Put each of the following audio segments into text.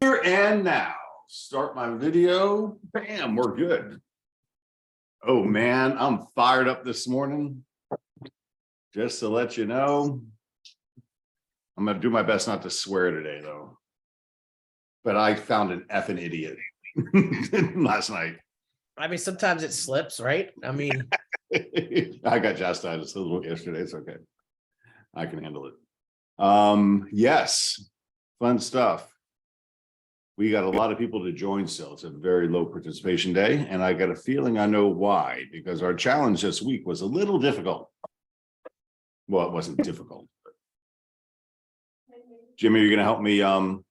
Here and now, start my video. Bam, we're good. Oh man, I'm fired up this morning. Just to let you know, I'm gonna do my best not to swear today though. But I found an effing idiot last night. I mean, sometimes it slips, right? I mean, I got chastised a little yesterday. It's okay. I can handle it. Yes, fun stuff. We got a lot of people to join still. It's a very low participation day, and I got a feeling I know why, because our challenge this week was a little difficult. Well, it wasn't difficult. Jimmy, you're gonna help me I'm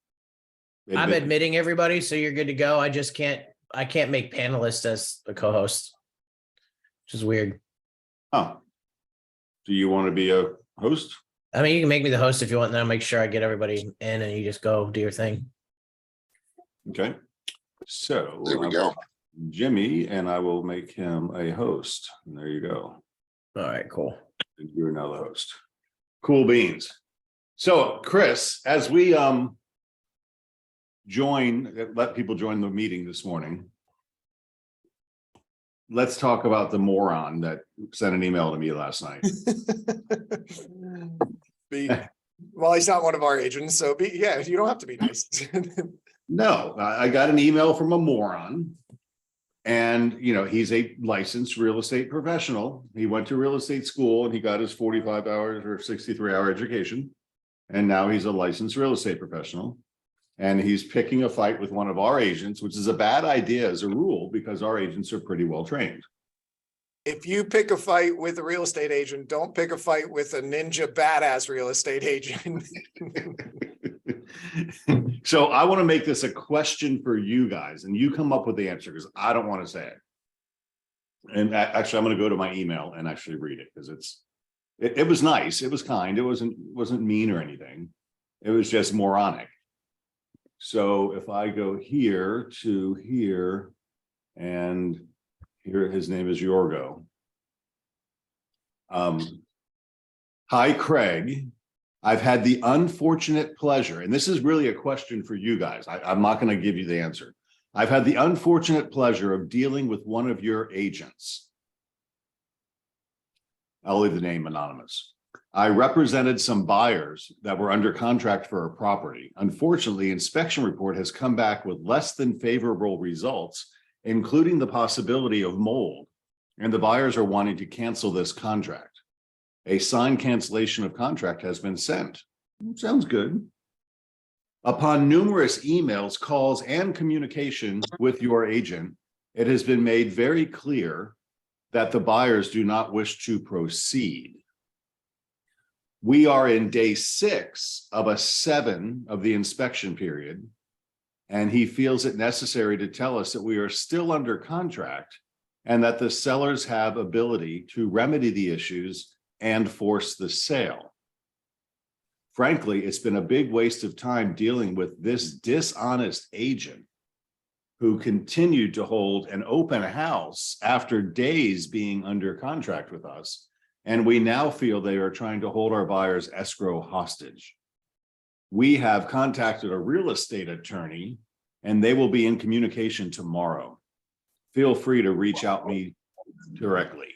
admitting everybody, so you're good to go. I can't make panelists as a co-host, which is weird. Oh, do you want to be a host? I mean, you can make me the host if you want, and then I'll make sure I get everybody in and you just go do your thing. Okay, so There we go. Jimmy, and I will make him a host. And there you go. All right, cool. And you're now the host. Cool beans. So Chris, as we let people join the meeting this morning, let's talk about the moron that sent an email to me last night. Well, he's not one of our agents, so yeah, you don't have to be nice. No, I got an email from a moron. And, he's a licensed real estate professional. He went to real estate school and he got his 45 hours or 63-hour education. And now he's a licensed real estate professional. And he's picking a fight with one of our agents, which is a bad idea as a rule, because our agents are pretty well trained. If you pick a fight with a real estate agent, don't pick a fight with a ninja badass real estate agent. So I want to make this a question for you guys, and you come up with the answer, because I don't want to say it. And actually, I'm going to go to my email and actually read it, because it was nice. It was kind. It wasn't mean or anything. It was just moronic. So if I go here to here, and here his name is Yorgo. Hi, Craig. I've had the unfortunate pleasure, and this is really a question for you guys. I'm not going to give you the answer. I've had the unfortunate pleasure of dealing with one of your agents. I'll leave the name anonymous. I represented some buyers that were under contract for a property. Unfortunately, inspection report has come back with less than favorable results, including the possibility of mold, and the buyers are wanting to cancel this contract. A signed cancellation of contract has been sent. Sounds good. Upon numerous emails, calls, and communication with your agent, it has been made very clear that the buyers do not wish to proceed. We are in day 6 of a 7 of the inspection period, and he feels it necessary to tell us that we are still under contract and that the sellers have ability to remedy the issues and force the sale. Frankly, it's been a big waste of time dealing with this dishonest agent who continued to hold an open house after days being under contract with us. And we now feel they are trying to hold our buyers escrow hostage. We have contacted a real estate attorney and they will be in communication tomorrow. Feel free to reach out me directly.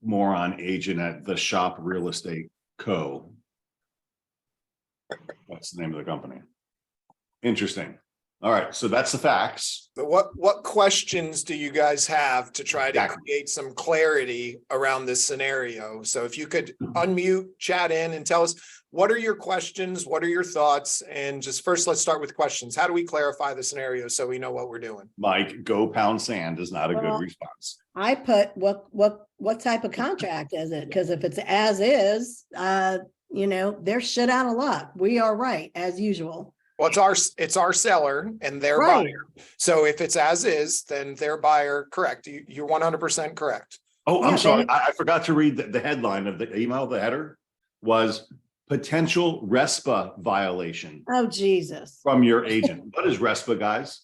Moron agent at the Shop Real Estate Co. That's the name of the company. Interesting. All right, so that's the facts. But what questions do you guys have to try to create some clarity around this scenario? So if you could unmute, chat in, and tell us, what are your questions? What are your thoughts? And just first, let's start with questions. How do we clarify the scenario so we know what we're doing? Mike, go pound sand is not a good response. I put what type of contract is it? Because if it's as is, they're shit out of luck. We are right as usual. Well, it's our seller and their buyer. So if it's as is, then their buyer, correct. You're 100% correct. Oh, I'm sorry. I forgot to read the headline of the email. The header was potential RESPA violation. Oh, Jesus. From your agent. What is RESPA, guys?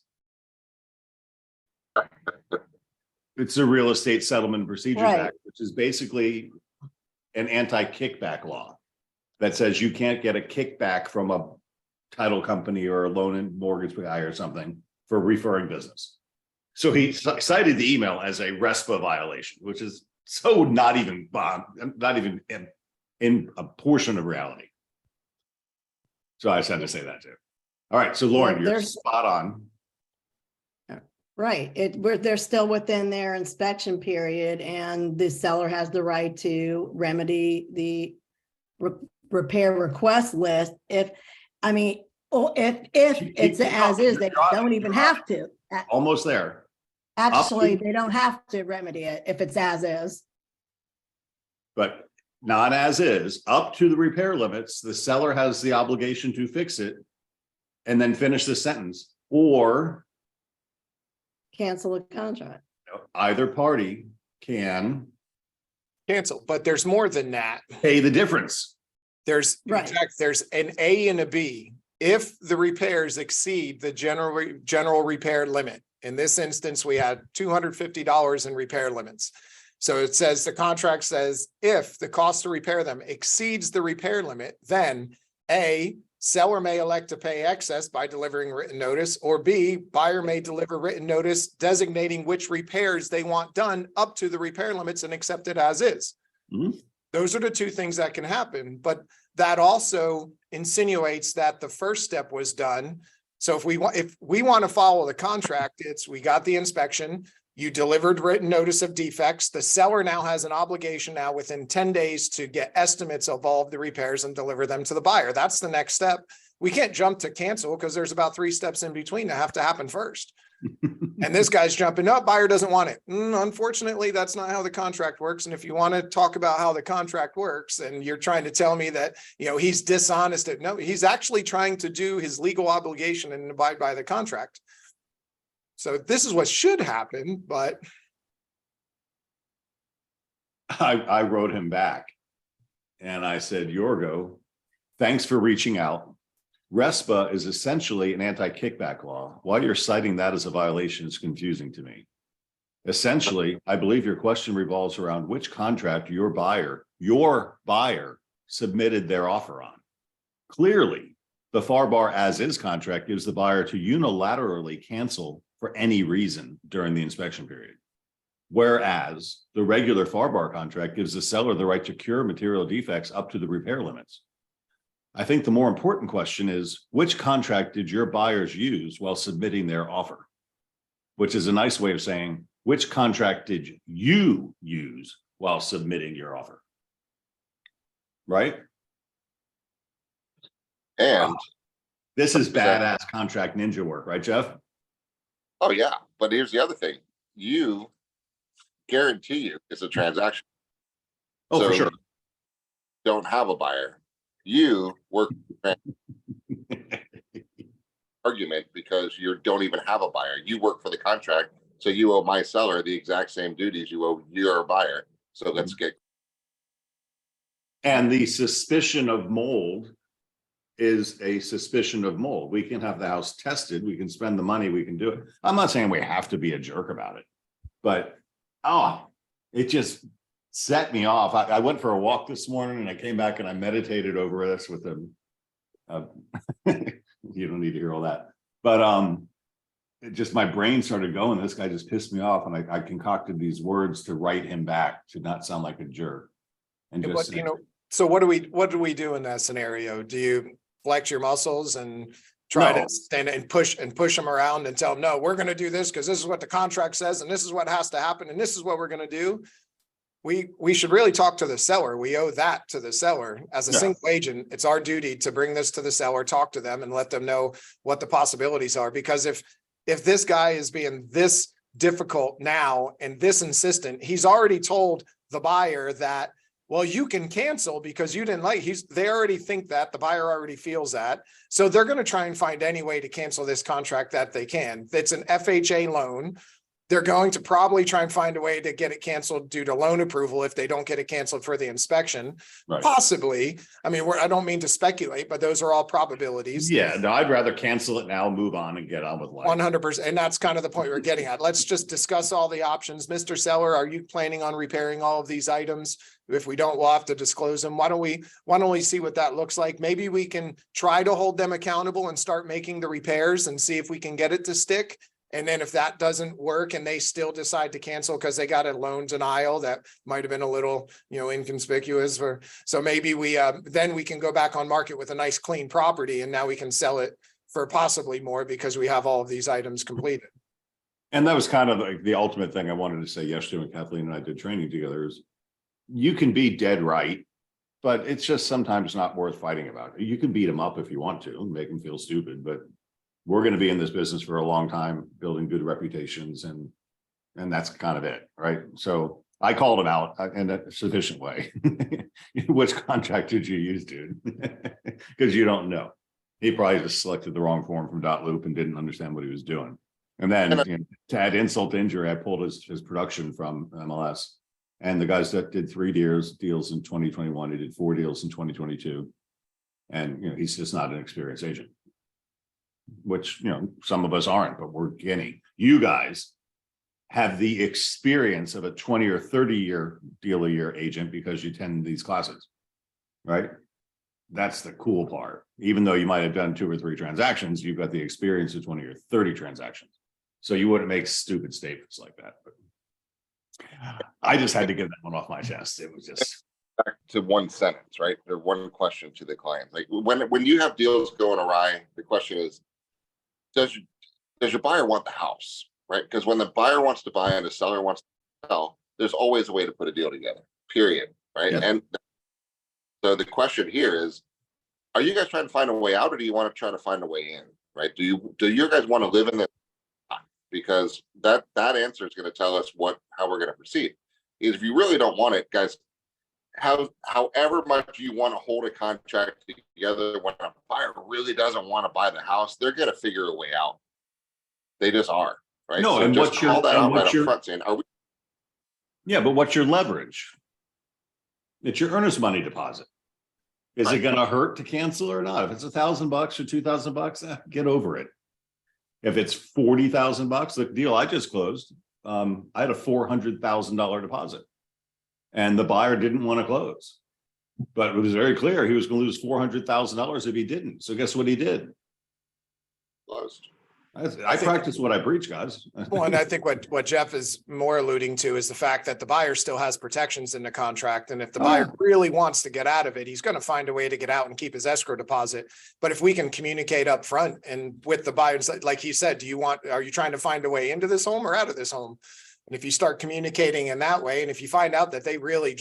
It's a Real Estate Settlement Procedures Act, which is basically an anti-kickback law that says you can't get a kickback from a title company or a loan and mortgage guy or something for referring business. So he cited the email as a RESPA violation, which is so not even in a portion of reality. So I just had to say that too. All right, so Lauren, you're There's- spot on. Right, they're still within their inspection period and the seller has the right to remedy the repair request list if it's Keep as going. is, they You're don't even have to. Almost there. Actually, they don't have to remedy it if it's as is. But not as is, up to the repair limits, the seller has the obligation to fix it and then finish the sentence, or Cancel the contract. either party can Cancel, but there's more than that. pay the difference. There's, in Right. fact, there's an A and a B. If the repairs exceed the general repair limit, in this instance, we had $250 in repair limits. So it says, the contract says, if the cost to repair them exceeds the repair limit, then A, seller may elect to pay excess by delivering written notice, or B, buyer may deliver written notice designating which repairs they want done up to the repair limits and accept it as is. Mhm. Those are the two things that can happen, but that also insinuates that the first step was done. So if we want to follow the contract, it's, we got the inspection, you delivered written notice of defects. The seller now has an obligation now within 10 days to get estimates of all of the repairs and deliver them to the buyer. That's the next step. We can't jump to cancel because there's about 3 steps in between that have to happen first. And this guy's jumping up, buyer doesn't want it. Unfortunately, that's not how the contract works. And if you want to talk about how the contract works and you're trying to tell me that, he's dishonest, no, he's actually trying to do his legal obligation and abide by the contract. So this is what should happen, but I wrote him back and I said, Yorgo, thanks for reaching out. RESPA is essentially an anti-kickback law. Why you're citing that as a violation is confusing to me. Essentially, I believe your question revolves around which contract your buyer submitted their offer on. Clearly, the FAR bar as is contract gives the buyer to unilaterally cancel for any reason during the inspection period. Whereas the regular FAR bar contract gives the seller the right to cure material defects up to the repair limits. I think the more important question is, which contract did your buyers use while submitting their offer? Which is a nice way of saying, which contract did you use while submitting your offer? Right? And, This is badass contract ninja work, right, Jeff? oh yeah, but here's the other thing. You guarantee you it's a transaction. Oh, for So sure. Don't have a buyer. You work argument because you don't even have a buyer. You work for the contract. So you owe my seller the exact same duties you owe your buyer. So let's get, And the suspicion of mold is a suspicion of mold. We can have the house tested. We can spend the money. We can do it. I'm not saying we have to be a jerk about it, but it just set me off. I went for a walk this morning and I came back and I meditated over this with him. You don't need to hear all that, but it just, my brain started going. This guy just pissed me off, and I concocted these words to write him back to not sound like a jerk. And but, just so what do we do in that scenario? Do you flex your muscles and try No. to stand and push them around and tell them, no, we're going to do this because this is what the contract says and this is what has to happen and this is what we're going to do? We should really talk to the seller. We owe that to the seller. As a Yeah. single agent, it's our duty to bring this to the seller, talk to them and let them know what the possibilities are. Because if this guy is being this difficult now and this insistent, he's already told the buyer that, well, you can cancel because you didn't like, they already think that, the buyer already feels that. So they're going to try and find any way to cancel this contract that they can. It's an FHA loan. They're going to probably try and find a way to get it canceled due to loan approval if they don't get it canceled for the inspection. right. Possibly. I mean, I don't mean to speculate, but those are all probabilities. Yeah, no, I'd rather cancel it now, move on and get on with life. 100%. And that's kind of the point we're getting at. Let's just discuss all the options. Mr. Seller, are you planning on repairing all of these items? If we don't, we'll have to disclose them. Why don't we see what that looks like? Maybe we can try to hold them accountable and start making the repairs and see if we can get it to stick. And then if that doesn't work and they still decide to cancel because they got a loan denial that might have been a little, inconspicuous, so maybe then we can go back on market with a nice clean property and now we can sell it for possibly more because we have all of these items completed. And that was kind of like the ultimate thing I wanted to say yesterday when Kathleen and I did training together is you can be dead right, but it's just sometimes not worth fighting about. You can beat them up if you want to and make them feel stupid, but we're going to be in this business for a long time, building good reputations, and that's kind of it, right? So I called him out in a sufficient way. Which contract did you use, dude? Because you don't know. He probably just selected the wrong form from Loop and didn't understand what he was doing. And then to add insult to injury, I pulled his production from MLS, and the guys that did 3 deals in 2021, he did 4 deals in 2022, and he's just not an experienced agent. Which, some of us aren't, but we're getting. You guys have the experience of a 20 or 30 year deal a year agent because you attend these classes, right? That's the cool part. Even though you might have done 2 or 3 transactions, you've got the experience of 20 or 30 transactions. So you wouldn't make stupid statements like that. But I just had to get that one off my chest. It was just back to one sentence, right? Or one question to the client. Like when you have deals going awry, the question is, does your buyer want the house, right? Because when the buyer wants to buy and the seller wants to sell, there's always a way to put a deal together, period, right? Yeah. And so the question here is, are you guys trying to find a way out, or do you want to try to find a way in, right? Do you guys want to live in this? Because that answer is going to tell us how we're going to proceed. If you really don't want it, guys, however much you want to hold a contract together, when a buyer really doesn't want to buy the house, they're going to figure a way out. They just are, right? No, so and just what's your- call that and out right what's up your- front, saying, "Are we?" yeah, but what's your leverage? It's your earnest money deposit. Is it going to hurt to cancel or not? If it's $1,000 or $2,000, get over it. If it's $40,000, the deal I just closed, I had a $400,000 deposit, and the buyer didn't want to close, but it was very clear he was going to lose $400,000 if he didn't. So guess what he did? Closed. I practice what I preach, guys. Well, and I think what Jeff is more alluding to is the fact that the buyer still has protections in the contract. And if the buyer really wants to get out of it, he's going to find a way to get out and keep his escrow deposit. But if we can communicate up front and with the buyers, like he said, are you trying to find a way into this home or out of this home? And if you start communicating in that way, and if you find out that they really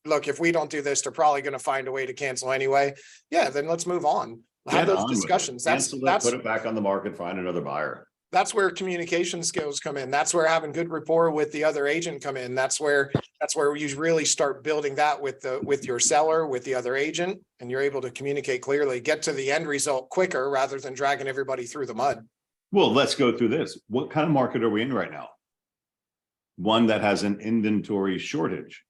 look, if we don't do this, they're probably going to find a way to cancel anyway. Yeah, then let's move on. Have those discussions. Put it back on the market, find another buyer. That's where communication skills come in. That's where having good rapport with the other agent come in. That's where you really start building that with your seller, with the other agent, and you're able to communicate clearly, get to the end result quicker rather than dragging everybody through the mud. Well, let's go through this. What kind of market are we in right now? One that has an inventory shortage.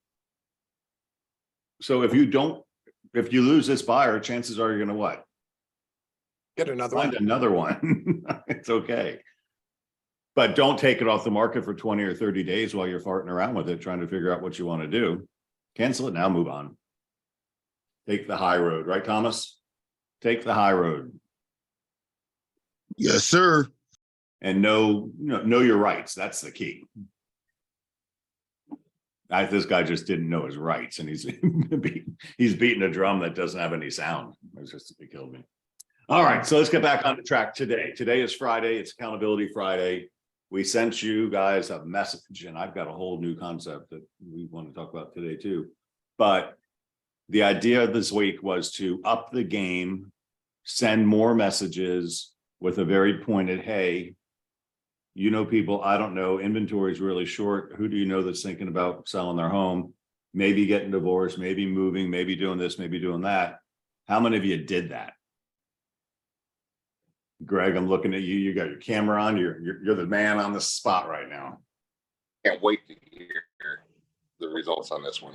So if you lose this buyer, chances are you're going to what? Get another Find one. another one. It's okay. But don't take it off the market for 20 or 30 days while you're farting around with it, trying to figure out what you want to do. Cancel it now, move on. Take the high road, right, Thomas? Take the high road. Yes, sir. And know your rights. That's the key. This guy just didn't know his rights, and he's beating a drum that doesn't have any sound. It killed me. All right, so let's get back on the track today. Today is Friday. It's Accountability Friday. We sent you guys a message, and I've got a whole new concept that we want to talk about today too. But the idea this week was to up the game, send more messages with a very pointed, hey, people I don't know, inventory is really short. Who do you know that's thinking about selling their home? Maybe getting divorced, maybe moving, maybe doing this, maybe doing that. How many of you did that? Greg, I'm looking at you. You got your camera on. You're the man on the spot right now. Can't wait to hear the results on this one.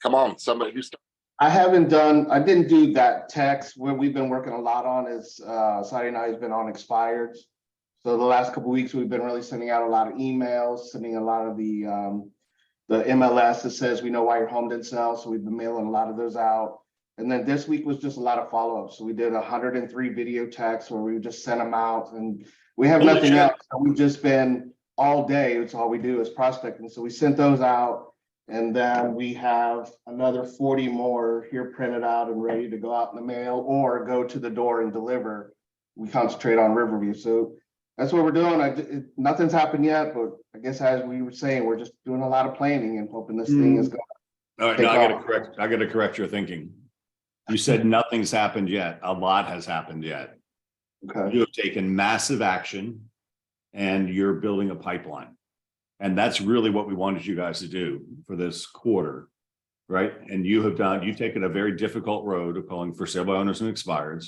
Come on, somebody who's. I didn't do that text. What we've been working a lot on is Saturday night has been on expireds. So the last couple of weeks, we've been really sending out a lot of emails, sending a lot of the the MLS that says, we know why your home didn't sell. So we've been mailing a lot of those out. And then this week was just a lot of follow-ups. So we did 103 video texts where we just sent them out, and we have Holy nothing shit. else. So we've just been all day. It's all we do is prospecting. So we sent those out, and then we have another 40 more here printed out and ready to go out in the mail or go to the door and deliver. We concentrate on Riverview. So that's what we're doing. Nothing's happened yet, but I guess as we were saying, we're just doing a lot of planning and hoping this thing is going. All right, now I gotta correct your thinking. You said nothing's happened yet. A lot has happened yet. Okay. You have taken massive action and you're building a pipeline. And that's really what we wanted you guys to do for this quarter, right? And you've taken a very difficult road of calling for sale by owners and expireds.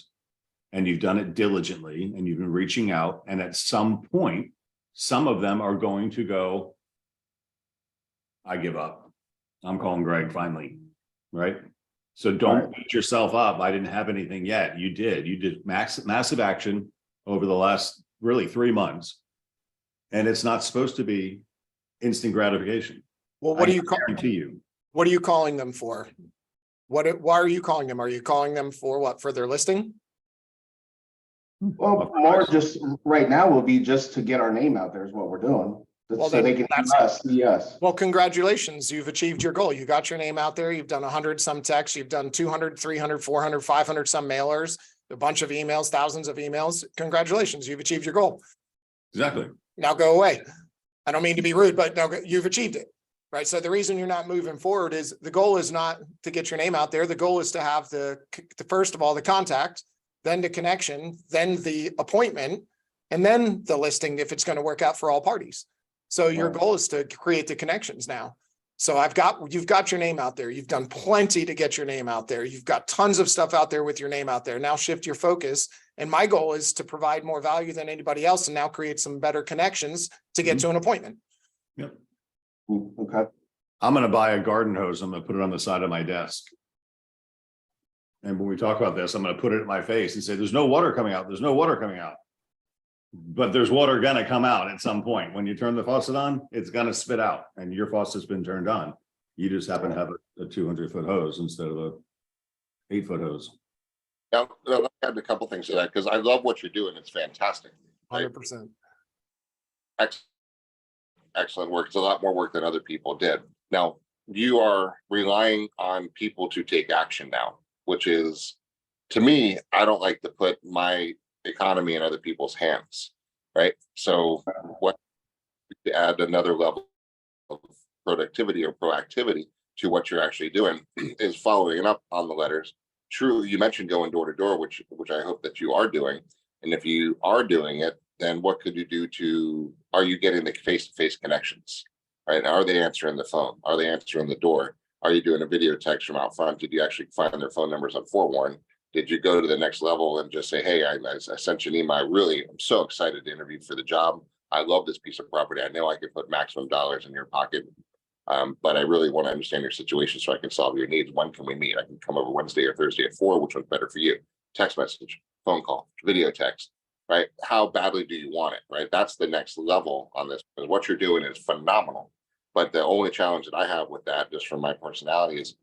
And you've done it diligently and you've been reaching out. And at some point, some of them are going to go, I give up. I'm calling Greg finally, right? So don't beat yourself up. I didn't have anything yet. You did massive action over the last really 3 months. And it's not supposed to be instant gratification. Well, I guarantee you. what are you calling them for? Why are you calling them? Are you calling them for what? For their listing? Well, more just right now will be just to get our name out there is what we're doing. Well, So they can see us. Well, congratulations. You've achieved your goal. You got your name out there. You've done 100 some texts. You've done 200, 300, 400, 500 some mailers, a bunch of emails, thousands of emails. Congratulations. You've achieved your goal. Exactly. Now go away. I don't mean to be rude, but no, you've achieved it. Right. So the reason you're not moving forward is the goal is not to get your name out there. The goal is to have the first of all, the contact, then the connection, then the appointment, and then the listing if it's going to work out for all parties. So your goal is to create the connections now. So you've got your name out there. You've done plenty to get your name out there. You've got tons of stuff out there with your name out there. Now shift your focus. And my goal is to provide more value than anybody else and now create some better connections to get to an appointment. Yep. Okay. I'm going to buy a garden hose. I'm going to put it on the side of my desk. And when we talk about this, I'm going to put it in my face and say, there's no water coming out. There's no water coming out. But there's water going to come out at some point. When you turn the faucet on, it's going to spit out and your faucet's been turned on. You just happen to have a 200-foot hose instead of a 8-foot hose. Now, I'll add a couple things to that because I love what you're doing. It's fantastic. 100%. Excellent work. It's a lot more work than other people did. Now, you are relying on people to take action now, which is, to me, I don't like to put my economy in other people's hands, right? So what to add another level of productivity or proactivity to what you're actually doing is following up on the letters. True, you mentioned going door to door, which I hope that you are doing. And if you are doing it, then what could you do are you getting the face-to-face connections, right? Are they answering the phone? Are they answering the door? Are you doing a video text from out front? Did you actually find their phone numbers on Forewarn? Did you go to the next level and just say, hey, I sent you an email. I'm so excited to interview for the job. I love this piece of property. I know I can put maximum dollars in your pocket, but I really want to understand your situation so I can solve your needs. When can we meet? I can come over Wednesday or Thursday at 4. Which one's better for you? Text message, phone call, video text, right? How badly do you want it, right? That's the next level on this. Because what you're doing is phenomenal. But the only challenge that I have with that, just from my personality, is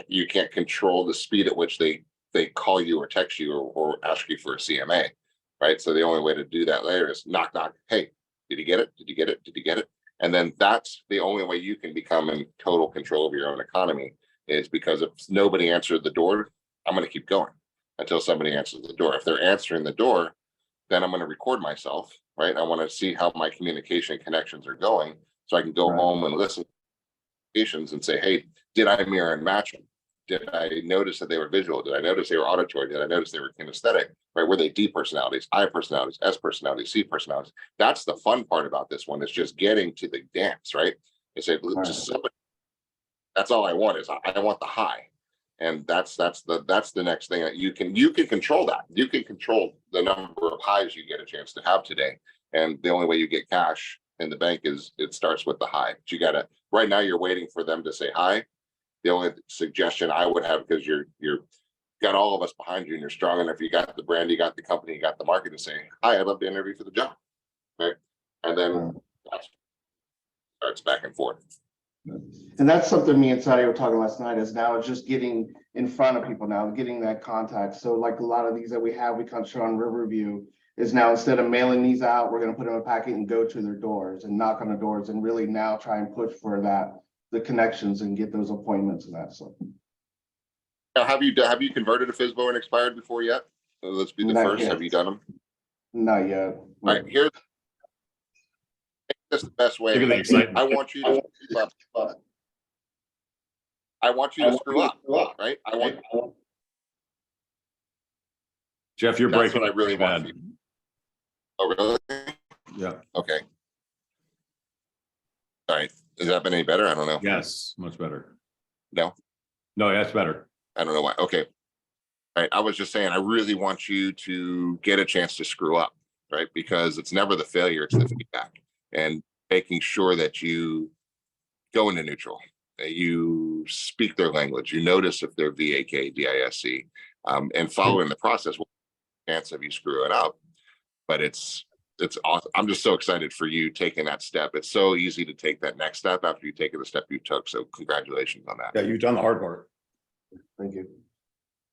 you can't control the speed at which they call you or text you or ask you for a CMA, right? So the only way to do that later is knock, knock. Hey, did you get it? Did you get it? Did you get it? And then that's the only way you can become in total control of your own economy, is because if nobody answered the door, I'm going to keep going until somebody answers the door. If they're answering the door, then I'm going to record myself, right? I want to see how my communication connections are going so I can go home and listen to communications and say, hey, did I mirror and match them? Did I notice that they were visual? Did I notice they were auditory? Did I notice they were kinesthetic? Right? Were they D personalities, I personalities, S personalities, C personalities? That's the fun part about this one. Is just getting to the dance, right? It's just somebody. That's all I want is I want the high, and that's the next thing that you can control that. You can control the number of highs you get a chance to have today, and the only way you get cash in the bank is it starts with the high. But you gotta right now. You're waiting for them to say hi. The only suggestion I would have, because you're got all of us behind you and you're strong enough, you got the brand, you got the company, you got the market to say, hi, I'd love to interview for the job. Right. And then that starts back and forth. And that's something me and Sadia were talking last night, is now it's just getting in front of people now, getting that contact. So like a lot of these that we have, we concentrate on Riverview, is now instead of mailing these out, we're gonna put them in a packet and go to their doors and knock on the doors and really now try and push for that, the connections and get those appointments and that stuff. Now, have you converted a FSBO and expired before yet? Let's be the Not first. yet. Have you done them? Not yet. All right, here's that's the best way. Look at the excitement. I want you to screw up, right? Jeff, you're That's breaking what I up really really want bad. Oh, really? Yeah. Okay. All right. Has that been any better? I don't know. Yes, much better. No, No, that's better. I don't know why. Okay. All right. I was just saying, I really want you to get a chance to screw up, right? Because it's never the failure, it's the feedback, and making sure that you go into neutral, that you speak their language, you notice if they're VAK, DISC, and following the process, will chance of you screwing up. But it's awesome. I'm just so excited for you taking that step. It's so easy to take that next step after you take the step you took. So congratulations on that. Yeah, you've done the hard part. Thank you.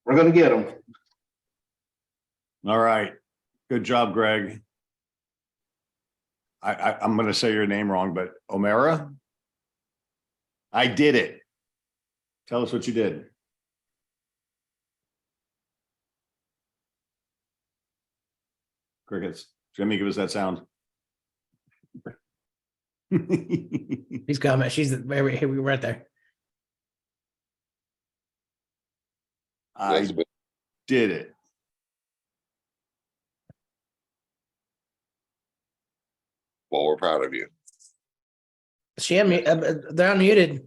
We're gonna get them. All right. Good job, Greg. I'm gonna say your name wrong, but O'Mara? I did it. Tell us what you did. Crickets. Jimmy, give us that sound. He's coming. She's we were right there. I Elizabeth, did it. well, we're proud of you. They're unmuted.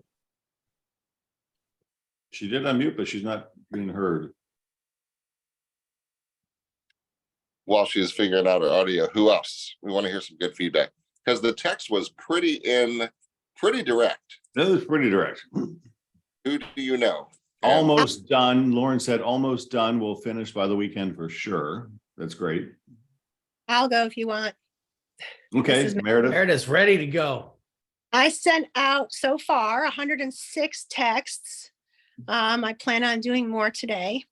She did unmute, but she's not being heard. While she's figuring out her audio, who else? We want to hear some good feedback, because the text was pretty direct. That was pretty direct. Who do you know? Almost done. Lauren said almost done. We'll finish by the weekend for sure. That's great. I'll go if you want. Okay, This is Meredith. Meredith's ready to go. I sent out so far 106 texts. I plan on doing more today.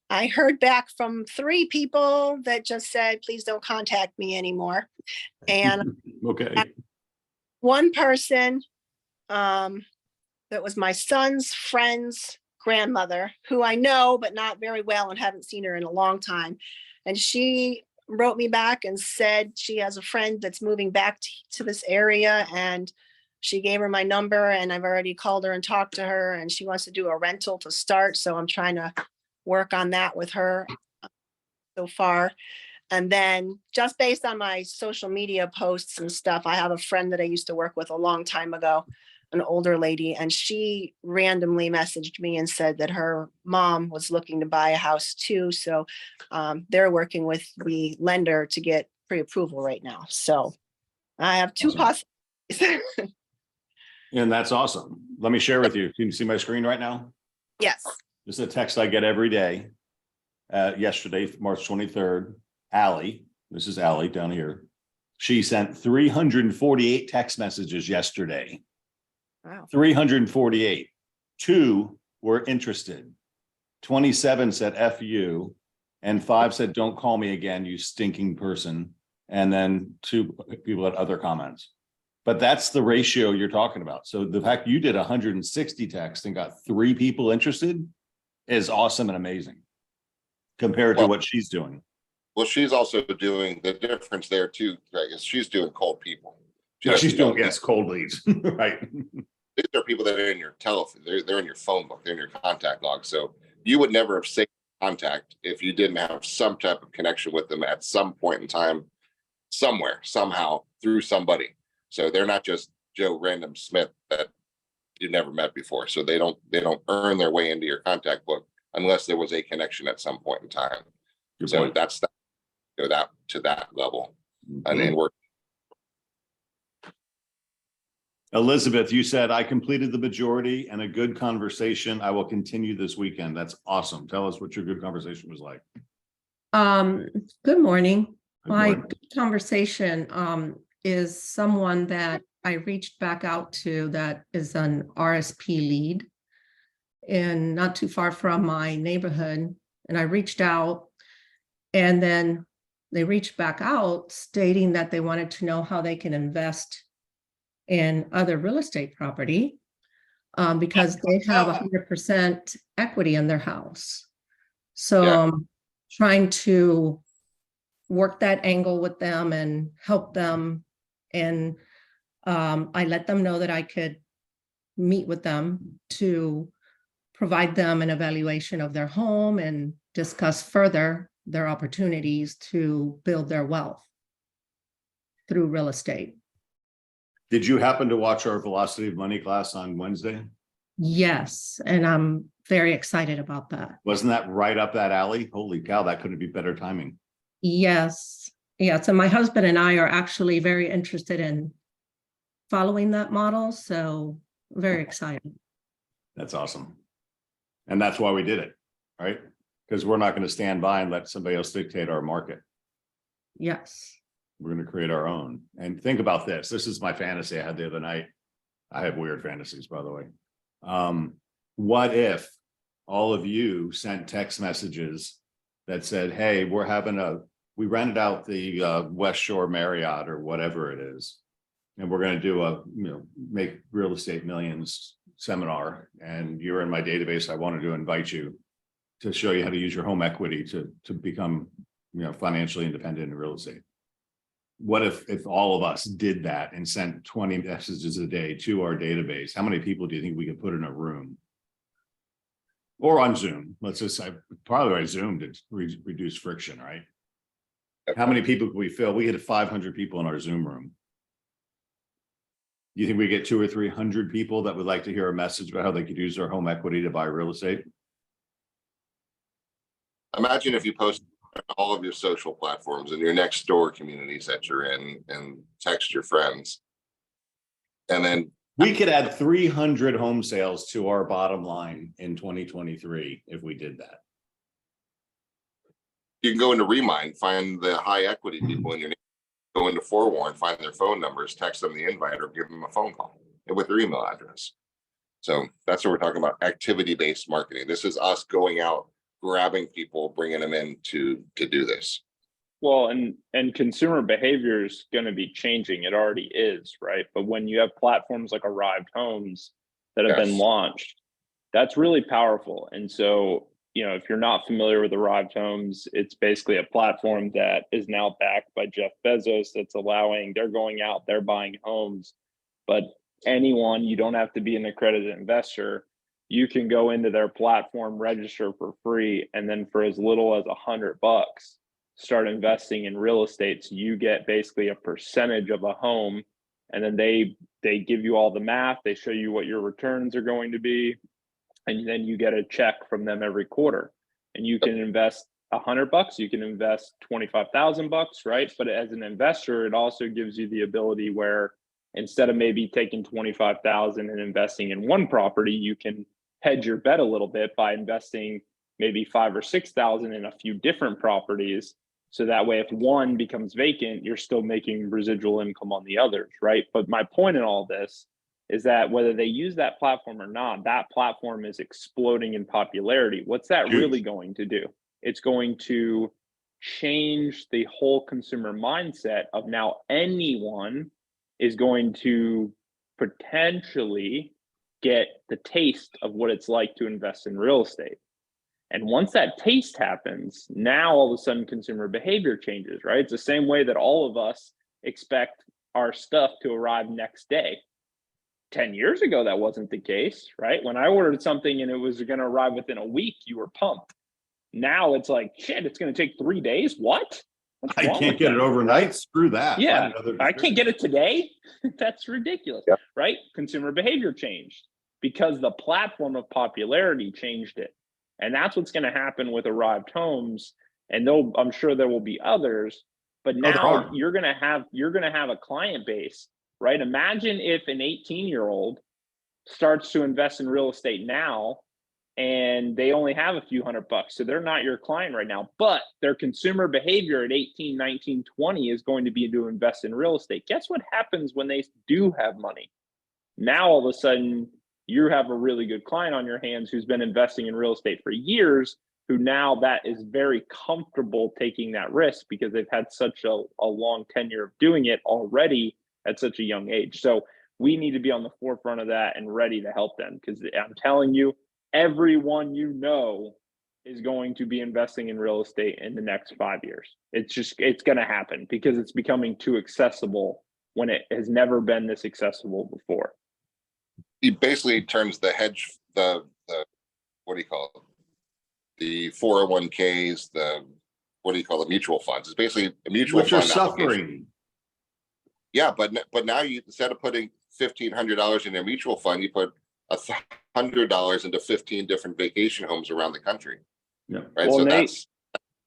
I heard back from 3 people that just said, please don't contact me anymore. And Okay. one person, that was my son's friend's grandmother, who I know, but not very well and haven't seen her in a long time. And she wrote me back and said she has a friend that's moving back to this area, and she gave her my number, and I've already called her and talked to her, and she wants to do a rental to start. So I'm trying to work on that with her so far. And then just based on my social media posts and stuff, I have a friend that I used to work with a long time ago, an older lady, and she randomly messaged me and said that her mom was looking to buy a house too. So they're working with the lender to get pre-approval right now. So I have 2 Awesome. possibilities. And that's awesome. Let me share with you. Can you see my screen right now? Yes. This is a text I get every day. Yesterday, March 23rd, Allie, this is Allie down here. She sent 348 text messages yesterday. Wow. 348. 2 were interested. 27 said F you, and 5 said, don't call me again, you stinking person. And then 2 people had other comments. But that's the ratio you're talking about. So the fact you did 160 texts and got 3 people interested is awesome and amazing compared to what she's doing. Well, she's also doing the difference there too, Greg, is she's doing cold people. Yeah, she's doesn't doing, know yes, cold leads, right? these are people that are in your telephone, they're in your phone book, they're in your contact log. So you would never have saved contact if you didn't have some type of connection with them at some point in time, somewhere, somehow, through somebody. So they're not just Joe Random Smith that you never met before. So they don't earn their way into your contact book unless there was a connection at some point in time. Good So point. that's that to that level. And Mhm. then we're Elizabeth, you said I completed the majority and a good conversation. I will continue this weekend. That's awesome. Tell us what your good conversation was like. Good morning. Good My morning. conversation is someone that I reached back out to that is an RSP lead and not too far from my neighborhood. And I reached out and then they reached back out stating that they wanted to know how they can invest in other real estate property because they have 100% equity in their house. So Yeah. I'm trying to work that angle with them and help them. And I let them know that I could meet with them to provide them an evaluation of their home and discuss further their opportunities to build their wealth through real estate. Did you happen to watch our Velocity of Money class on Wednesday? Yes, and I'm very excited about that. Wasn't that right up that alley? Holy cow, that couldn't be better timing. Yes, yes. And my husband and I are actually very interested in following that model. So very excited. That's awesome. And that's why we did it, right? Because we're not going to stand by and let somebody else dictate our market. Yes. We're going to create our own. And think about this. This is my fantasy I had the other night. I have weird fantasies, by the way. What if all of you sent text messages that said, hey, we rented out the West Shore Marriott or whatever it is. And we're going to do make real estate millions seminar. And you're in my database. I wanted to invite you to show you how to use your home equity to become, financially independent in real estate. What if all of us did that and sent 20 messages a day to our database? How many people do you think we could put in a room? Or on Zoom? Let's just say probably by Zoom to reduce friction, right? How many people could we fill? We had 500 people in our Zoom room. You think we get 200 or 300 people that would like to hear a message about how they could use their home equity to buy real estate? Imagine if you post on all of your social platforms and your next door communities that you're in and text your friends. And then we could add 300 home sales to our bottom line in 2023 if we did that. You can go into Remind, find the high equity people in your neighborhood, go into Forewarn, find their phone numbers, text them the invite or give them a phone call with their email address. So that's what we're talking about, activity-based marketing. This is us going out, grabbing people, bringing them in to do this. Well, and consumer behavior is going to be changing. It already is, right? But when you have platforms like Arrived Homes that have been launched, that's really powerful. And so, if you're not familiar with Arrived Homes, it's basically a platform that is now backed by Jeff Bezos. They're going out, they're buying homes, but anyone, you don't have to be an accredited investor. You can go into their platform, register for free, and then for as little as $100, start investing in real estate. So you get basically a percentage of a home, and then they give you all the math. They show you what your returns are going to be, and then you get a check from them every quarter. And you can invest $100, you can invest $25,000, right? But as an investor, it also gives you the ability where instead of maybe taking $25,000 and investing in one property, you can hedge your bet a little bit by investing maybe $5,000 or $6,000 in a few different properties. So that way, if one becomes vacant, you're still making residual income on the others, right? But my point in all this is that whether they use that platform or not, that platform is exploding in popularity. What's that really going to do? It's going to change the whole consumer mindset of now anyone is going to potentially get the taste of what it's like to invest in real estate. And once that taste happens, now all of a sudden consumer behavior changes, right? It's the same way that all of us expect our stuff to arrive next day. 10 years ago, that wasn't the case, right? When I ordered something and it was going to arrive within a week, you were pumped. Now it's like, shit, it's going to take 3 days. What? I can't get it overnight. Screw that. Yeah, I can't get it today. That's ridiculous, right? Consumer behavior changed because the platform of popularity changed it. And that's what's going to happen with Arrived Homes. And I'm sure there will be others, but now you're going to have a client base, right? Imagine if an 18-year-old starts to invest in real estate now, and they only have a few $100. So they're not your client right now, but their consumer behavior at 18, 19, 20 is going to be to invest in real estate. Guess what happens when they do have money? Now, all of a sudden, you have a really good client on your hands who's been investing in real estate for years, who now that is very comfortable taking that risk because they've had such a long tenure of doing it already at such a young age. So we need to be on the forefront of that and ready to help them, because I'm telling you, everyone you know is going to be investing in real estate in the next 5 years. It's going to happen because it's becoming too accessible when it has never been this accessible before. He basically turns the hedge, the what do you call it? The 401ks, the mutual funds. It's basically a mutual Which are fund application. suffering. Yeah, but now you, instead of putting $1,500 in a mutual fund, you put $100 into 15 different vacation homes around the country. Yeah. Right. Well, So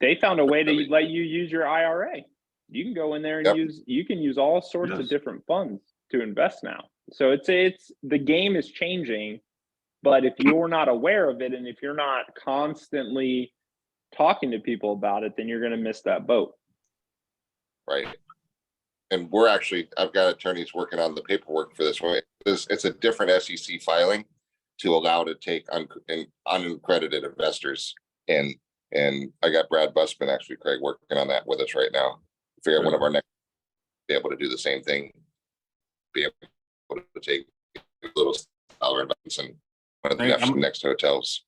they found a way to let you use your IRA. You can go in there and you can use all sorts of different funds to invest now. So it's the game is changing, but if you're not aware of it and if you're not constantly talking to people about it, then you're going to miss that boat. right. And I've got attorneys working on the paperwork for this one. It's a different SEC filing to allow to take unaccredited investors in. And I got Brad Busman, actually, Craig, working on that with us right now. Figure out one of our next, be able to do the same thing, be able to take little dollar investments in one of the next hotels.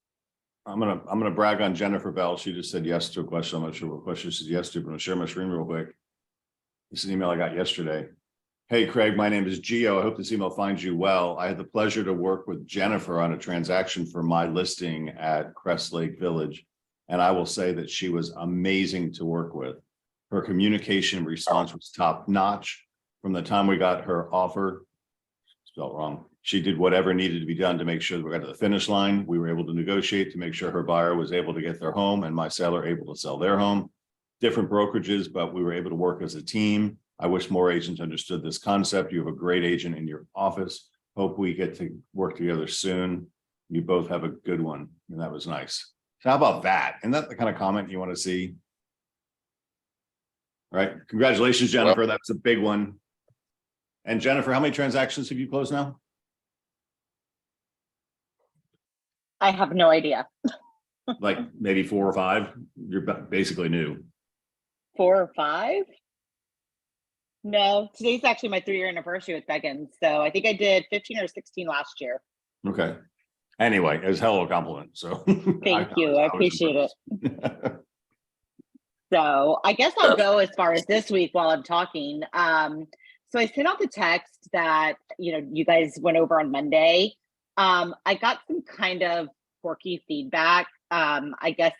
I'm gonna brag on Jennifer Bell. She just said yes to a question. I'm not sure what question she said yes to, but I'm gonna share my screen real quick. This is an email I got yesterday. Hey, Craig, my name is Gio. I hope this email finds you well. I had the pleasure to work with Jennifer on a transaction for my listing at Crest Lake Village. And I will say that she was amazing to work with. Her communication response was top notch. From the time we got her offer, spelled wrong, she did whatever needed to be done to make sure that we got to the finish line. We were able to negotiate to make sure her buyer was able to get their home and my seller able to sell their home. Different brokerages, but we were able to work as a team. I wish more agents understood this concept. You have a great agent in your office. Hope we get to work together soon. You both have a good one. And that was nice. So how about that? Isn't that the kind of comment you want to see? All right. Congratulations, Jennifer. That's a big one. And Jennifer, how many transactions have you closed now? I have no idea. Like maybe 4 or 5? You're basically new. 4 or 5? No, today's actually my 3-year anniversary with Beggins. So I think I did 15 or 16 last year. Okay. Anyway, it was a hell of a compliment. So thank you. I appreciate it. So I guess I'll go as far as this week while I'm talking. So I sent out the text that, you guys went over on Monday. I got some kind of quirky feedback. I guess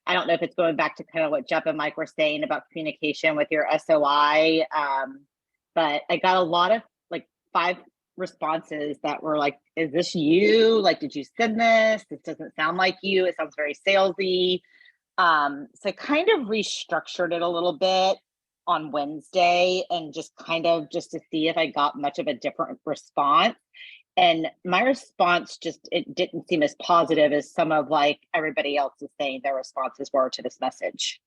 I don't know if it's going back to kind of what Jeff and Mike were saying about communication with your SOI. But I got a lot of 5 responses that were like, is this you? Like, did you send this? This doesn't sound like you. It sounds very salesy. So I kind of restructured it a little bit on Wednesday and just to see if I got much of a different response. And my response it didn't seem as positive as some of everybody else is saying their responses were to this message.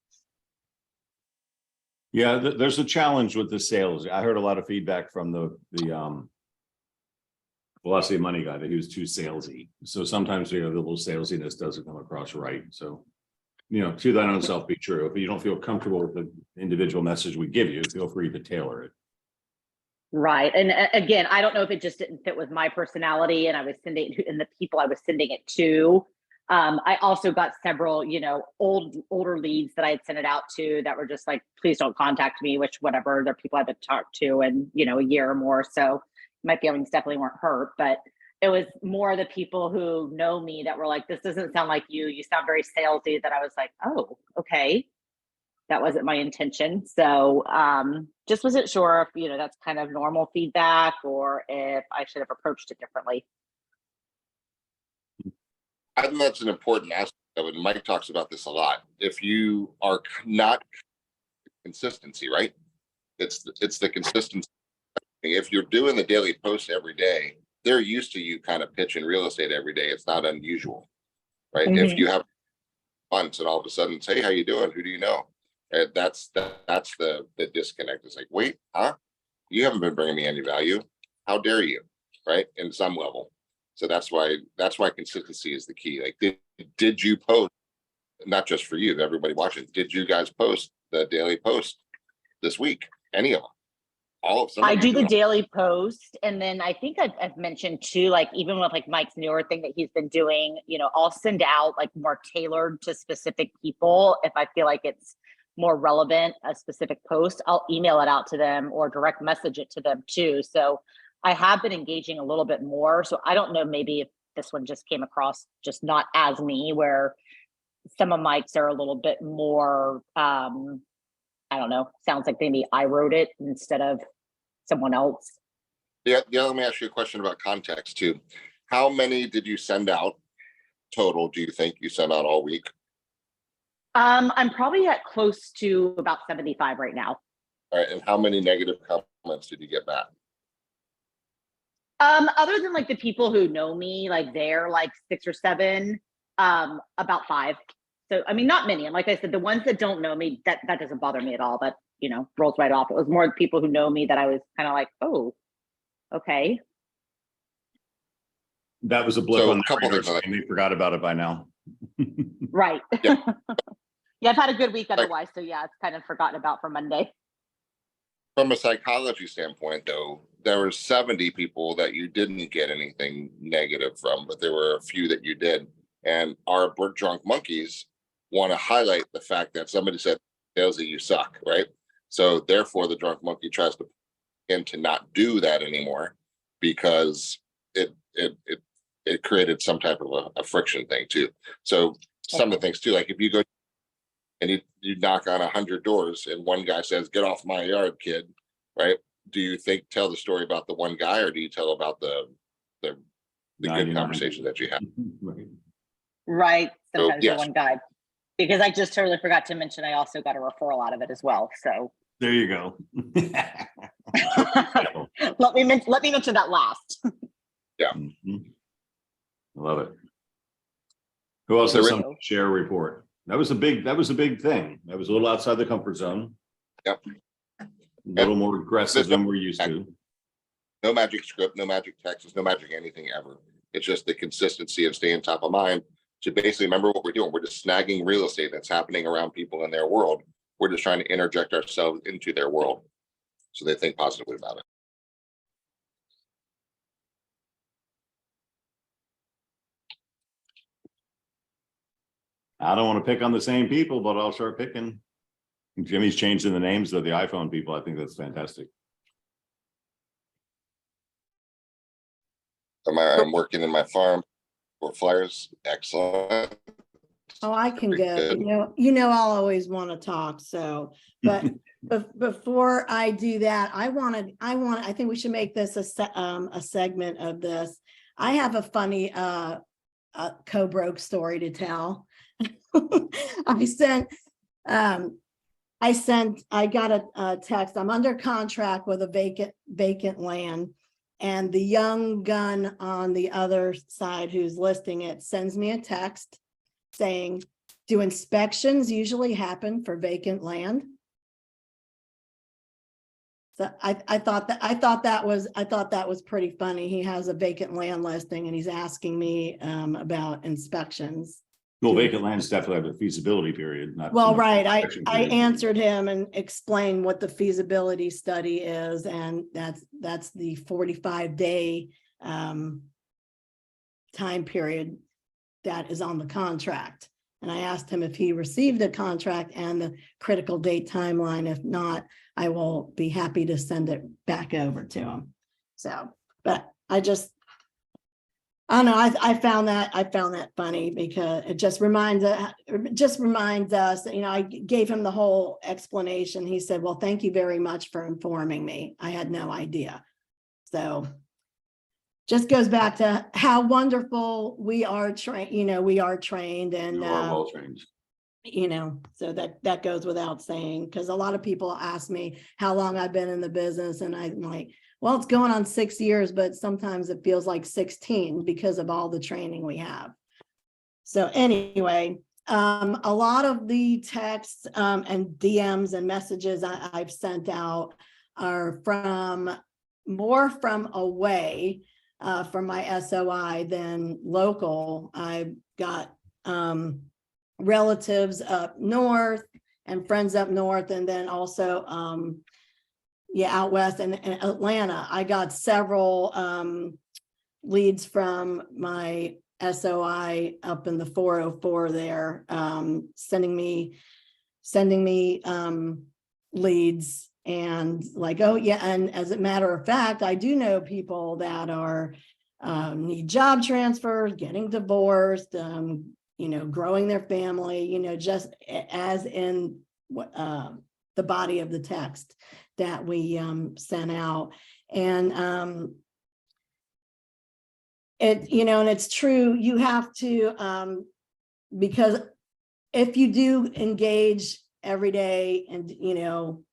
Yeah, there's a challenge with the sales. I heard a lot of feedback from the Velocity of Money guy that he was too salesy. So sometimes the little salesiness doesn't come across right. So, to thine own self be true. If you don't feel comfortable with the individual message we give you, feel free to tailor it. Right. And again, I don't know if it just didn't fit with my personality and the people I was sending it to. I also got several, older leads that I had sent it out to that were just like, please don't contact me, which whatever, they're people I've talked to in, a year or more. So my feelings definitely weren't hurt, but it was more the people who know me that were like, this doesn't sound like you. You sound very salesy, that I was like, oh, okay. That wasn't my intention. So just wasn't sure if, that's kind of normal feedback or if I should have approached it differently. I think that's an important aspect of it. Mike talks about this a lot. If you are not consistency, right? It's the consistency. If you're doing the daily post every day, they're used to you kind of pitching real estate every day. It's not unusual. right? If you have months and all of a sudden say, hey, how you doing? Who do you know? And that's the disconnect. It's like, wait, huh? You haven't been bringing me any value. How dare you? Right? In some level. So that's why consistency is the key. Like, did you post, not just for you, everybody watching, did you guys post the daily post this week? Any of them? All of them? I do the daily post, and then I think I've mentioned too, like even with like Mike's newer thing that he's been doing, you know, I'll send out like more tailored to specific people. If I feel like it's more relevant, a specific post, I'll email it out to them or direct message it to them too. So I have been engaging a little bit more. So I don't know, maybe if this one just came across just not as me, where some of Mike's are a little bit more, I don't know, sounds like maybe I wrote it instead of someone else. Yeah, let me ask you a question about context too. How many did you send out total, do you think you sent out all week? I'm probably at close to about 75 right now. All right, and how many negative comments did you get back? Other than like the people who know me, like they're like 6 or 7, about 5. So, I mean, not many. And like I said, the ones that don't know me, that doesn't bother me at all. That, you know, rolls right off. It was more the people who know me that I was kind of like, oh, okay. That was a blip So, on a couple the radar things screen. They forgot about it by now. Right. Yeah. Yeah, I've had a good week otherwise. So yeah, it's kind of forgotten about for Monday. From a psychology standpoint, though, there were 70 people that you didn't get anything negative from, but there were a few that you did. And our drunk monkeys want to highlight the fact that somebody said, Dalesy, you suck, right? So therefore, the drunk monkey tries to not do that anymore, because it created some type of a friction thing too. So some of the things too, like if you go and you knock on 100 doors and one guy says, get off my yard, kid, right? Do you tell the story about the one guy, or do you tell about the good 99. conversation that you had? Right. Right. Sometimes yes. the one guy, because I just totally forgot to mention, I also got a referral out of it as well. So There you go. let me mention that last. Mhm. Love it. Who else has something to share a report? That was a big thing. That was a little outside the comfort zone. Yep. A little more aggressive than we're used to. No magic script, no magic text, no magic anything ever. It's just the consistency of staying top of mind to basically remember what we're doing. We're just snagging real estate that's happening around people in their world. We're just trying to interject ourselves into their world so they think positively about it. I don't want to pick on the same people, but I'll start picking. Jimmy's changing the names of the iPhone people. I think that's fantastic. I'm working in my farm for flyers. Excellent. Oh, I can Very go, good. I'll always want to talk, so, but before I do that, I think we should make this a segment of this. I have a funny, co-broke story to tell. I got a text. I'm under contract with a vacant land. And the young gun on the other side who's listing it sends me a text saying, do inspections usually happen for vacant land? So I thought that was pretty funny. He has a vacant land listing and he's asking me about inspections. Well, vacant lands definitely have a feasibility period. Well, right. I period. answered him and explained what the feasibility study is, and that's the 45-day time period that is on the contract. And I asked him if he received the contract and the critical date timeline. If not, I will be happy to send it back over to him. So, but I don't know. I found that funny because it just reminds us that, I gave him the whole explanation. He said, well, thank you very much for informing me. I had no idea. So just goes back to how wonderful we are trained, we are trained, and You are well trained. So that goes without saying, because a lot of people ask me how long I've been in the business, and I'm like, well, it's going on 6 years, but sometimes it feels like 16 because of all the training we have. So anyway, a lot of the texts and DMs and messages I've sent out are more from away from my SOI than local. I've got relatives up north and friends up north, and then also out west and Atlanta. I got several leads from my SOI up in the 404 there, sending me leads, and like, oh yeah, and as a matter of fact, I do know people that are need job transfers, getting divorced, growing their family, just as in the body of the text that we sent out. And and it's true, you have to, because if you do engage every day and,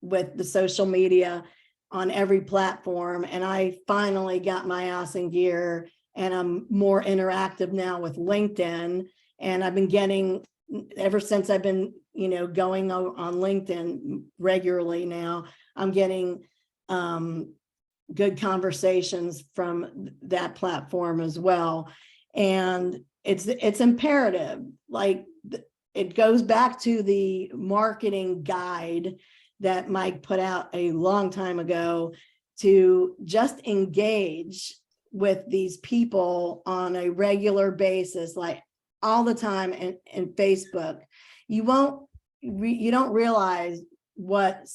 with the social media on every platform, and I finally got my ass in gear and I'm more interactive now with LinkedIn, and I've been getting, ever since I've been, going on LinkedIn regularly now, I'm getting good conversations from that platform as well. And it's imperative, like it goes back to the marketing guide that Mike put out a long time ago, to just engage with these people on a regular basis, like all the time in Facebook. You don't realize what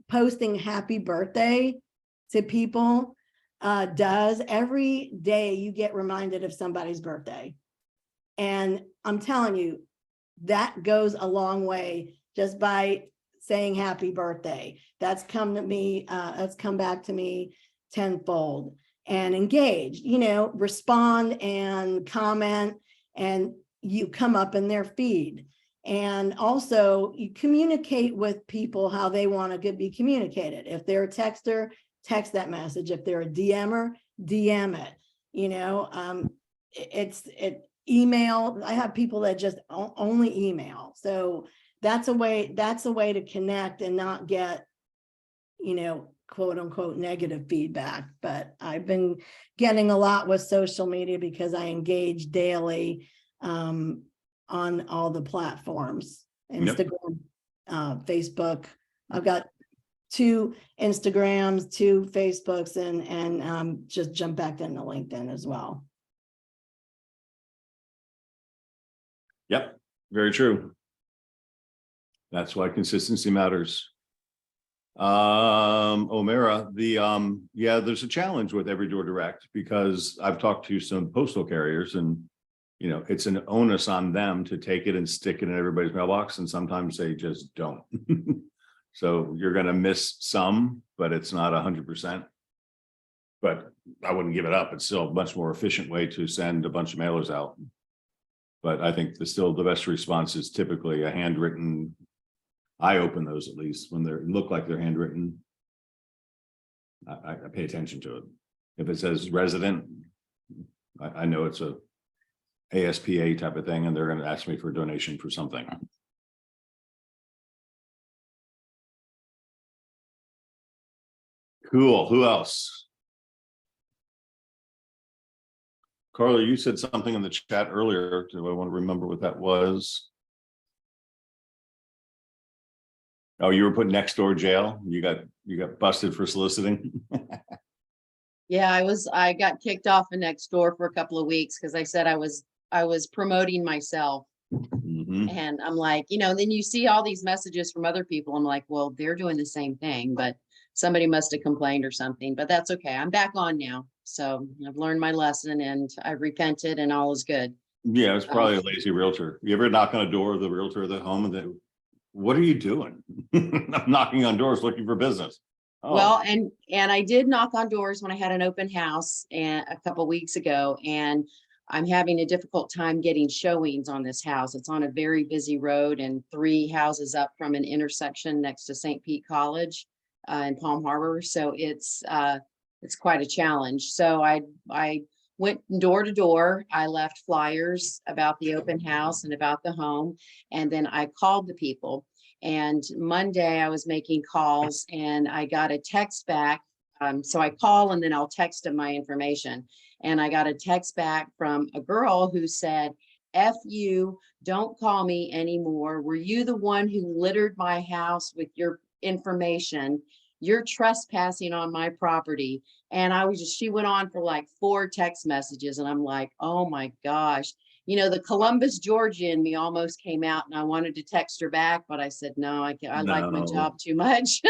posting happy birthday to people does. Every day you get reminded of somebody's birthday. And I'm telling you, that goes a long way just by saying happy birthday. That's come back to me tenfold. And engage, respond and comment, and you come up in their feed. And also you communicate with people how they want to be communicated. If they're a texter, text that message. If they're a DMer, DM it. Email. I have people that just only email. So that's a way to connect and not get, quote unquote negative feedback. But I've been getting a lot with social media because I engage daily on all the platforms, Instagram, Facebook. I've got 2 Instagrams, 2 Facebooks, and just jump back into LinkedIn as well. Yep, very true. That's why consistency matters. O'Mara, there's a challenge with Every Door Direct, because I've talked to some postal carriers, and it's an onus on them to take it and stick it in everybody's mailbox, and sometimes they just don't. So you're going to miss some, but it's not 100%. But I wouldn't give it up. It's still a much more efficient way to send a bunch of mailers out. But I think the best response is typically a handwritten. I open those, at least when they look like they're handwritten. I pay attention to it. If it says resident, I know it's a ASPA type of thing, and they're going to ask me for a donation for something. Cool. Who else? Carla, you said something in the chat earlier. Do I want to remember what that was? Oh, you were put next door jail. You got busted for soliciting. Yeah, I got kicked off of Nextdoor for a couple of weeks because I said I was promoting myself. Mm-hmm. And I'm like, then you see all these messages from other people. I'm like, well, they're doing the same thing, but somebody must have complained or something, but that's okay. I'm back on now. So I've learned my lesson and I repented and all is good. Yeah, it's probably a lazy realtor. You ever knock on a door of the realtor of the home and they, what are you doing? I'm knocking on doors looking for business. Oh. Well, and I did knock on doors when I had an open house a couple of weeks ago, and I'm having a difficult time getting showings on this house. It's on a very busy road and 3 houses up from an intersection next to St. Pete College in Palm Harbor. So it's quite a challenge. So I went door to door. I left flyers about the open house and about the home. And then I called the people. And Monday I was making calls and I got a text back. So I call and then I'll text them my information. And I got a text back from a girl who said, F you, don't call me anymore. Were you the one who littered my house with your information? You're trespassing on my property. And she went on for like 4 text messages. And I'm like, oh my gosh, you know, the Columbus, Georgia in me almost came out and I wanted to text her back, but I said, no, I like my No. job too much.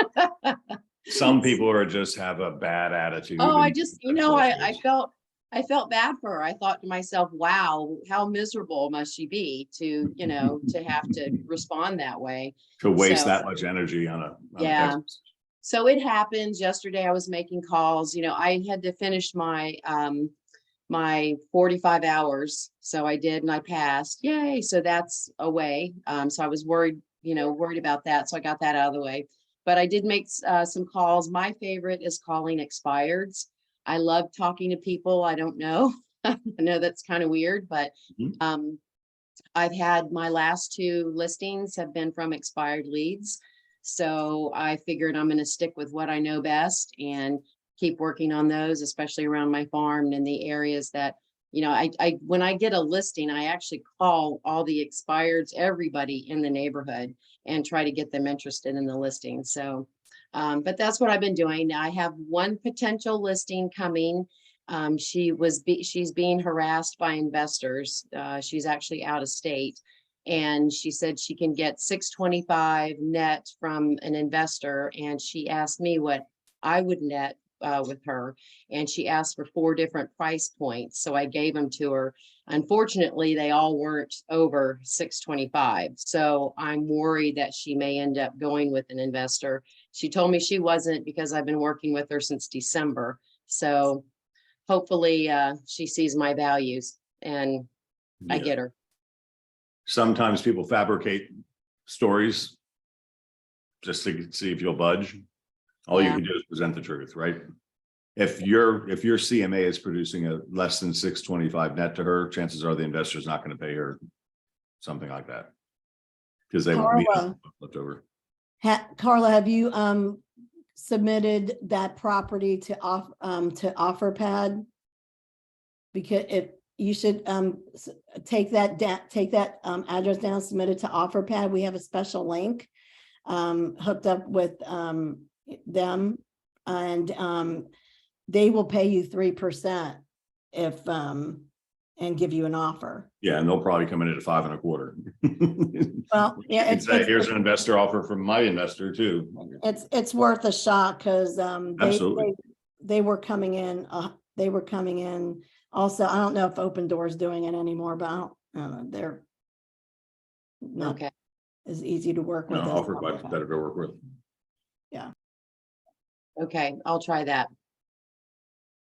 Some people are just have a bad attitude. Oh, I and just, that's what it I is. felt bad for her. I thought to myself, wow, how miserable must she be to, to have to respond that way. To waste So, that much energy on a Yeah. text. So it happens. Yesterday I was making calls, I had to finish my 45 hours. So I did and I passed. Yay. So that's a way. So I was worried about that. So I got that out of the way. But I did make some calls. My favorite is calling expireds. I love talking to people. I don't know. I know that's kind of weird, but I've had my last 2 listings have been from expired leads. So I figured I'm going to stick with what I know best and keep working on those, especially around my farm and in the areas that, when I get a listing, I actually call all the expireds, everybody in the neighborhood and try to get them interested in the listing. So, but that's what I've been doing. I have one potential listing coming. She's being harassed by investors. She's actually out of state. And she said she can get 625 net from an investor. And she asked me what I would net with her. And she asked for 4 different price points. So I gave them to her. Unfortunately, they all weren't over 625. So I'm worried that she may end up going with an investor. She told me she wasn't because I've been working with her since December. So hopefully she sees my values and I Yeah. get her. Sometimes people fabricate stories just to see if you'll budge. All you Yeah. can do is present the truth, right? If your CMA is producing a less than 625 net to her, chances are the investor's not going to pay her something like that. Because they won't Carla. be left over. Carla, have you submitted that property to OfferPad? Because if you should take that address down, submit it to OfferPad. We have a special link hooked up with them, and they will pay you 3% if and give you an offer. Yeah, and they'll probably come in at 5.25. Well, yeah, Here's an investor offer from my investor too. it's worth a shot because Absolutely. they were coming in. They were coming in. Also, I don't know if Open Doors doing it anymore, but they're not Okay. as easy to work No, with. as offer quite OfferPad. better to work with. Okay, I'll try that.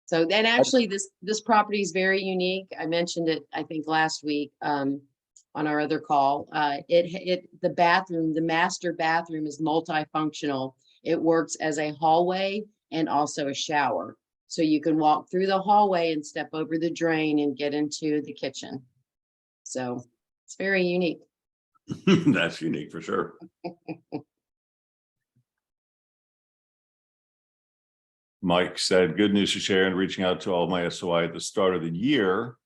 So then actually this property is very unique. I mentioned it, I think last week on our other call. The master bathroom is multifunctional. It works as a hallway and also a shower. So you can walk through the hallway and step over the drain and get into the kitchen. So it's very unique. That's unique for sure. Mike said, good news to share and reaching out to all my SOI at the start of the year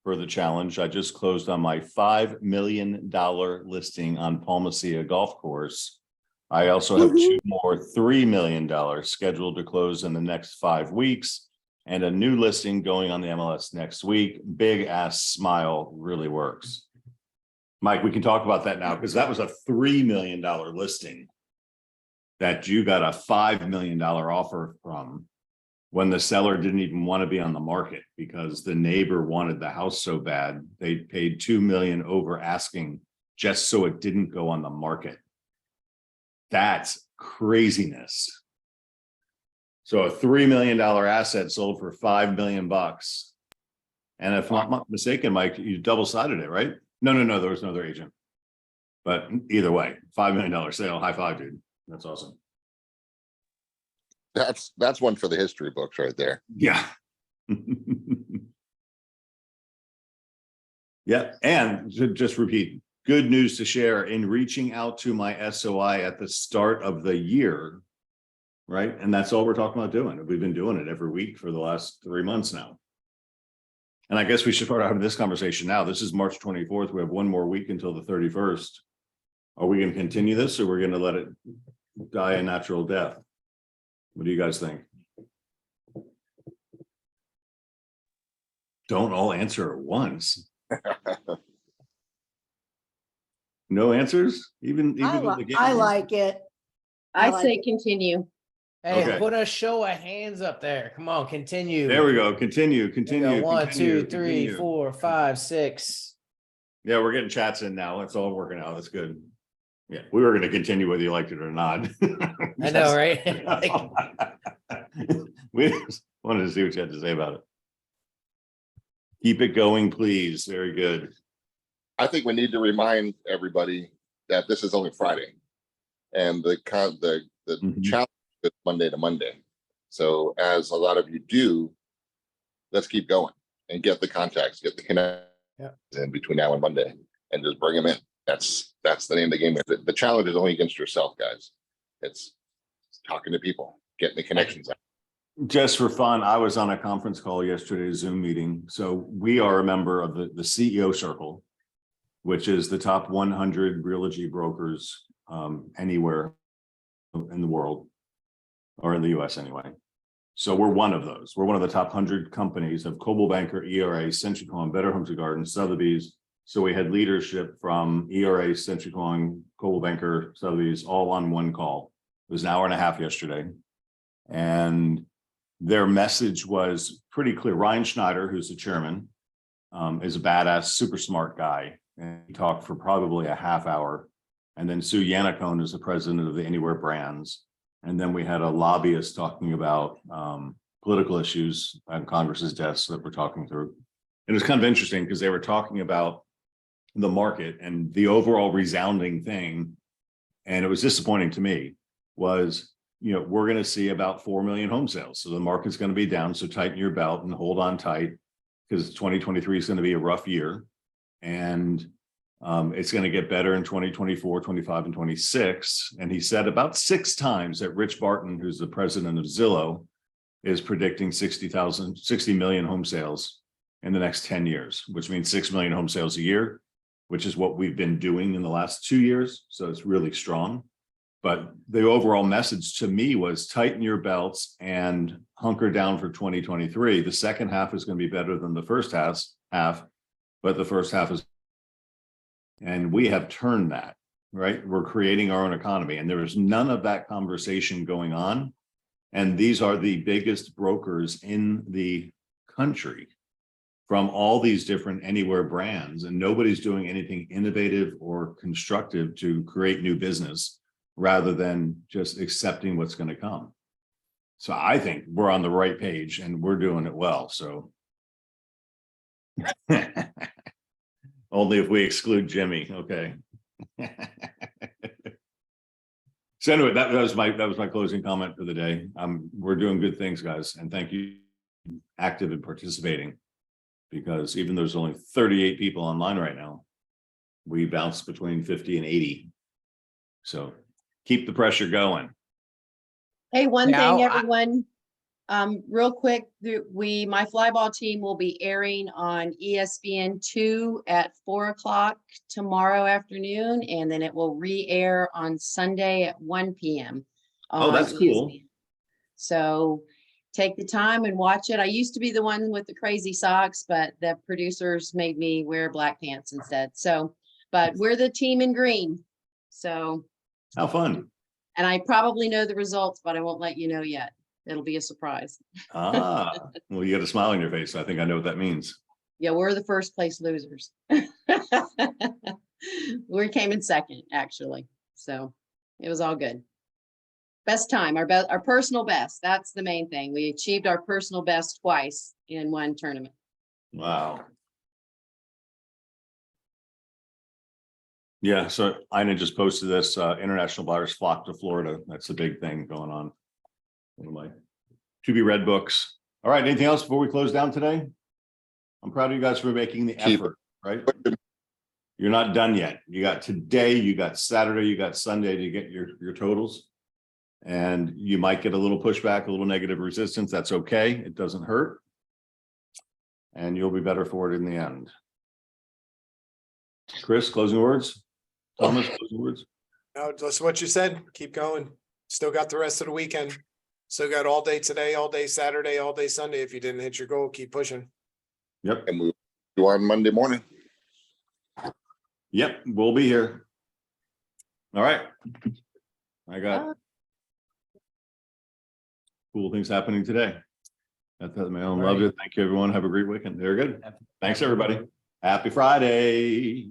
for the challenge. I just closed on my $5 million listing on Palmacia Golf Course. I also have 2 more $3 million scheduled to close in the next 5 weeks and a new listing going on the MLS next week. Big ass smile really works. Mike, we can talk about that now because that was a $3 million listing that you got a $5 million offer from when the seller didn't even want to be on the market because the neighbor wanted the house so bad. They paid $2 million over asking just so it didn't go on the market. That's craziness. So a $3 million asset sold for $5 million. And if I'm not mistaken, Mike, you double-sided it, right? No, there was no other agent. But either way, $5 million sale, high five, dude. That's awesome. That's one for the history books right there. Yeah. Yeah, and to just repeat, good news to share in reaching out to my SOI at the start of the year. Right? And that's all we're talking about doing. We've been doing it every week for the last 3 months now. And I guess we should start having this conversation now. This is March 24th. We have one more week until the 31st. Are we going to continue this or we're going to let it die a natural death? What do you guys think? Don't all answer at once. No answers? Even with the game? I like it. I like say it. continue. Hey, Okay. put a show of hands up there. Come on, continue. There we go. Continue, There we continue. go. 1, 2, 3, continue. 4, 5, 6. Yeah, we're getting chats in now. It's all working out. That's good. Yeah, we were going to continue whether you liked it or not. I know, right? We just wanted to see what you had to say about it. Keep it going, please. Very good. I think we need to remind everybody that this is only Friday. And the Mhm. challenge is Monday to Monday. So as a lot of you do, let's keep going and get the contacts, get the connect in between now and Monday and just bring them in. That's the name of the game. The challenge is only against yourself, guys. It's talking to people, getting the connections out. Just for fun, I was on a conference call yesterday, a Zoom meeting. So we are a member of the CEO Circle, which is the top 100 Realogy brokers anywhere in the world, or in the US anyway. So we're one of those. We're one of the top 100 companies of Coldwell Banker, ERA, Century Home, Better Homes and Gardens, Sotheby's. So we had leadership from ERA, Century Home, Coldwell Banker, Sotheby's, all on one call. It was an hour and a half yesterday. And their message was pretty clear. Ryan Schneider, who's the chairman, is a badass, super smart guy. And he talked for probably a half hour. And then Sue Yannicone is the president of the Anywhere Brands. And then we had a lobbyist talking about political issues on Congress's desk that we're talking through. And it was kind of interesting because they were talking about the market, and the overall resounding thing, and it was disappointing to me, was, you know, we're going to see about 4 million home sales. So the market's going to be down. So tighten your belt and hold on tight, because 2023 is going to be a rough year. And it's going to get better in 2024, 25, and 26. And he said about 6 times that Rich Barton, who's the president of Zillow, is predicting 60 million home sales in the next 10 years, which means 6 million home sales a year, which is what we've been doing in the last 2 years. So it's really strong. But the overall message to me was tighten your belts and hunker down for 2023. The second half is going to be better than the first half, but the first half is, and we have turned that, right? We're creating our own economy, and there is none of that conversation going on. And these are the biggest brokers in the country from all these different Anywhere brands, and nobody's doing anything innovative or constructive to create new business, rather than just accepting what's going to come. So I think we're on the right page and we're doing it well. So only if we exclude Jimmy. Okay. So anyway, that was my closing comment for the day. We're doing good things, guys, and thank you, active and participating, because even though there's only 38 people online right now, we bounce between 50 and 80. So keep the pressure going. Hey, one Now, thing, everyone, real quick, my flyball team will be airing on ESPN2 at 4:00 tomorrow afternoon, and then it will re-air on Sunday at 1 p.m. Oh, that's on cool. ESPN. So take the time and watch it. I used to be the one with the crazy socks, but the producers made me wear black pants instead. So, but we're the team in green. So. How fun. And I probably know the results, but I won't let you know yet. It'll be a surprise. Ah, well, you got a smile on your face. I think I know what that means. Yeah, we're the first place losers. We came in second, actually. So it was all good. Best time, our personal best. That's the main thing. We achieved our personal best twice in one tournament. Wow. Yeah, so Ina just posted this, international buyers flock to Florida. That's the big thing going on. One of my to be read books. All right, anything else before we close down today? I'm proud of you guys for making the Keep effort. right? You're not done yet. You got today, you got Saturday, you got Sunday to get your totals. And you might get a little pushback, a little negative resistance. That's okay. It doesn't hurt. And you'll be better for it in the end. Chris, closing words? Thomas, closing words? No, just what you said. Keep going. Still got the rest of the weekend. Still got all day today, all day Saturday, all day Sunday. If you didn't hit your goal, keep pushing. Yep. And we do on Monday morning. Yep, we'll be here. All right. I got cool things happening today. That's my own love it. Thank you, everyone. Have a great weekend. They're good. Thanks, everybody. Happy Friday.